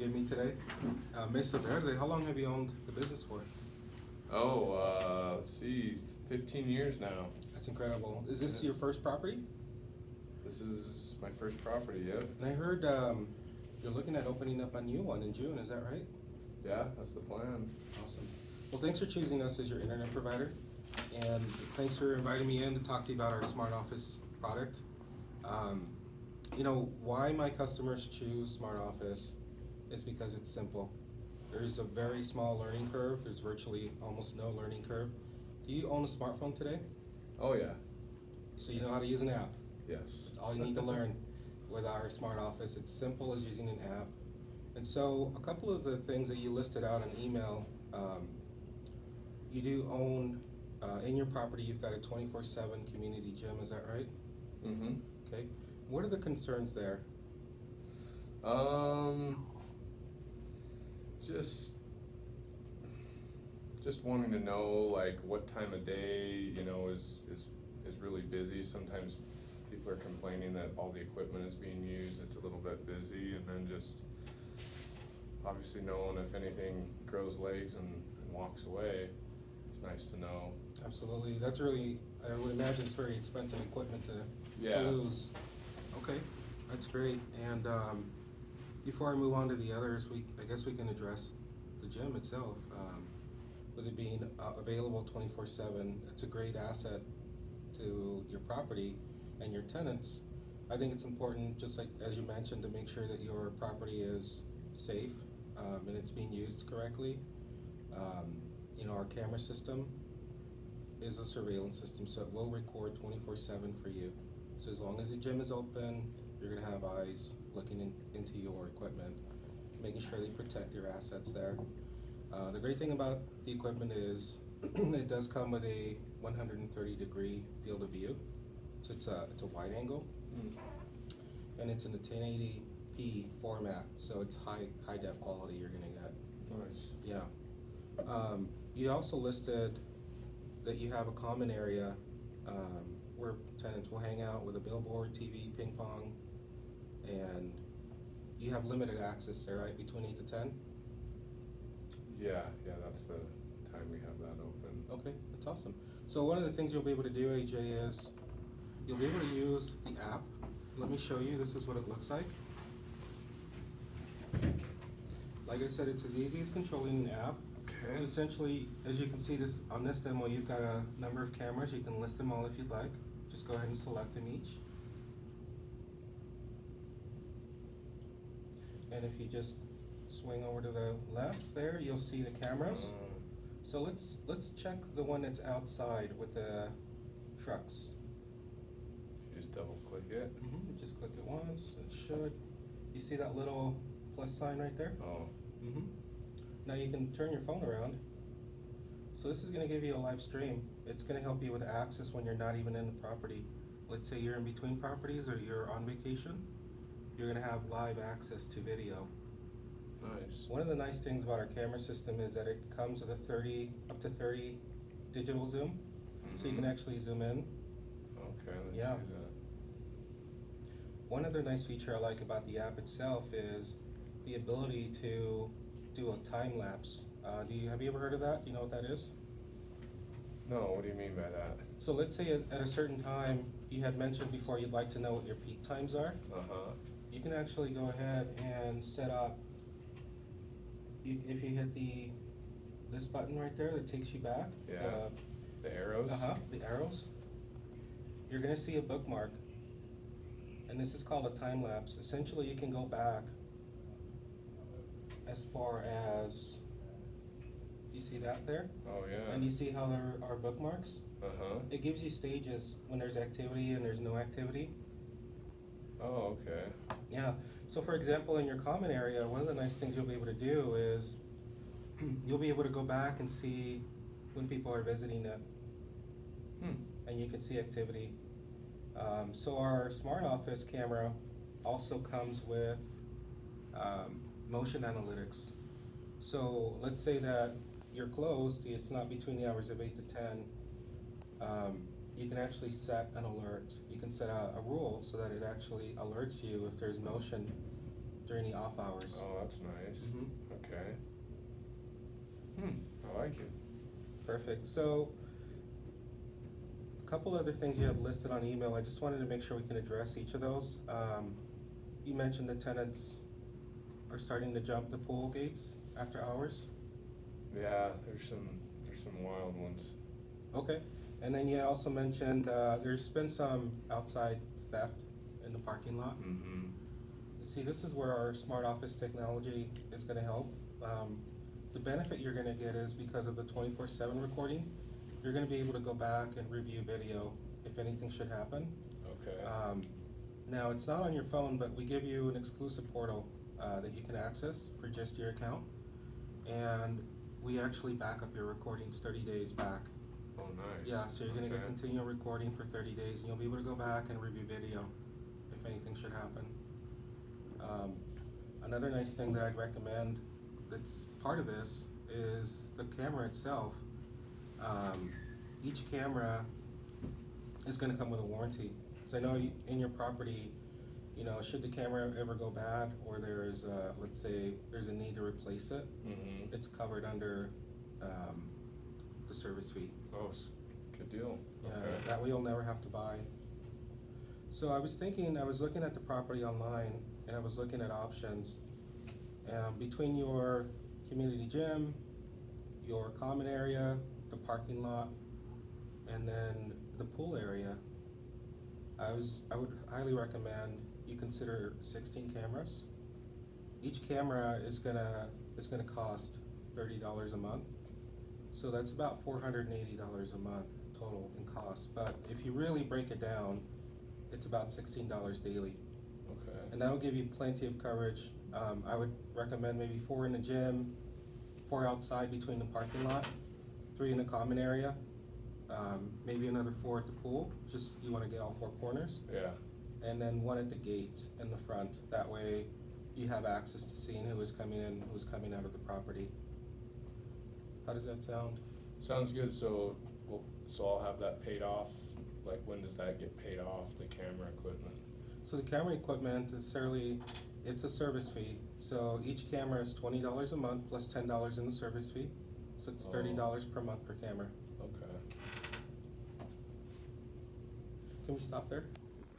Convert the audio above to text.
give me today. Mesa Verde, how long have you owned the business for? Let's see, 15 years now. That's incredible. Is this your first property? This is my first property, yep. And I heard you're looking at opening up a new one in June, is that right? Yeah, that's the plan. Awesome. Well, thanks for choosing us as your internet provider. And thanks for inviting me in to talk to you about our Smart Office product. You know, why my customers choose Smart Office is because it's simple. There's a very small learning curve. There's virtually almost no learning curve. Do you own a smartphone today? Oh yeah, So you know how to use an app. yes. That's all you need to learn with our Smart Office. It's simple as using an app. And so a couple of the things that you listed out in email, you do own, in your property, you've got a 24/7 community gym, is that right? Mm-hmm. Okay. What are the concerns there? Just wanting to know like what time of day, is really busy. Sometimes people are complaining that all the equipment is being used, it's a little bit busy, and then just obviously knowing if anything grows legs and walks away, it's nice to know. Absolutely. That's really, I would imagine it's very expensive equipment to Yeah. lose. Okay, that's great. And before I move on to the others, I guess we can address the gym itself. With it being available 24/7, it's a great asset to your property and your tenants. I think it's important, just like as you mentioned, to make sure that your property is safe and it's being used correctly. You know, our camera system is a surveillance system, so it will record 24/7 for you. So as long as the gym is open, you're gonna have eyes looking into your equipment, making sure they protect your assets there. The great thing about the equipment is it does come with a 130-degree field of view. So it's a wide angle, and it's in a 1080p format, so it's high def quality you're gonna get. Nice. Yeah. You also listed that you have a common area where tenants will hang out with a billboard, TV, ping pong, and you have limited access there, right, between 8 to 10? Yeah, that's the time we have that open. Okay, that's awesome. So one of the things you'll be able to do, AJ, is you'll be able to use the app. Let me show you, this is what it looks like. Like I said, it's as easy as controlling an app. Okay. So essentially, as you can see this on this demo, you've got a number of cameras. You can list them all if you'd like. Just go ahead and select them each. And if you just swing over to the left there, you'll see the cameras. So let's check the one that's outside with the trucks. You just double click it. Just click it once. It should. You see that little plus sign right there? Oh. Now you can turn your phone around. So this is going to give you a live stream. It's going to help you with access when you're not even in the property. Let's say you're in between properties or you're on vacation. You're going to have live access to video. Nice. One of the nice things about our camera system is that it comes with a up to 30 digital zoom. So you can actually zoom in. Okay, let's Yeah. see that. One other nice feature I like about the app itself is the ability to do a time lapse. Have you ever heard of that? Do you know what that is? No, what do you mean by that? So let's say at a certain time, you had mentioned before you'd like to know what your peak times are. You can actually go ahead and set up, if you hit this button right there that takes you back. Yeah. The arrows? The arrows. You're gonna see a bookmark. And this is called a time lapse. Essentially, you can go back as far as, you see that there? Oh, yeah. And you see how there are bookmarks? Uh-huh. It gives you stages when there's activity and there's no activity. Oh, okay. Yeah, so for example, in your common area, one of the nice things you'll be able to do is you'll be able to go back and see when people are visiting it. And you can see activity. So our Smart Office camera also comes with motion analytics. So let's say that you're closed, it's not between the hours of 8 to 10. You can actually set an alert. You can set a rule so that it actually alerts you if there's motion during the off hours. Oh, that's nice. Mhm. Okay. I like it. Perfect. So, a couple other things you had listed on email. I just wanted to make sure we can address each of those. You mentioned the tenants are starting to jump the pool gates after hours. Yeah, there's some wild ones. Okay. And then you also mentioned there's been some outside theft in the parking lot. Mm-hmm. See, this is where our smart office technology is going to help. The benefit you're going to get is because of the 24/7 recording, you're going to be able to go back and review video if anything should happen. Okay. Now, it's not on your phone, but we give you an exclusive portal that you can access for just your account. And we actually back up your recordings 30 days back. Oh, nice. Yeah, so you're going to Okay. get continual recording for 30 days, and you'll be able to go back and review video if anything should happen. Another nice thing that I'd recommend that's part of this is the camera itself. Each camera is going to come with a warranty. So I know in your property, you know, should the camera ever go bad or there's, let's say, there's a need to replace it, Mm-hmm. it's covered under the service fee. Oh, good deal. Yeah, Okay. that way you'll never have to buy. So I was thinking, I was looking at the property online and I was looking at options. Between your community gym, your common area, the parking lot, and then the pool area, I would highly recommend you consider 16 cameras. Each camera is gonna cost $30 a month. So that's about $480 a month total in cost. But if you really break it down, it's about $16 daily. Okay. And that'll give you plenty of coverage. I would recommend maybe 4 in the gym, 4 outside between the parking lot, 3 in the common area, maybe another 4 at the pool, just you wanna get all 4 corners. Yeah. And then 1 at the gate in the front. That way you have access to seeing who is coming in, who is coming out of the property. How does that sound? Sounds good. So I'll have that paid off. Like, when does that get paid off, the camera equipment? So the camera equipment is it's a service fee. So each camera is $20 a month plus $10 in the service fee. So it's $30 per month per camera. Okay. Can we stop there?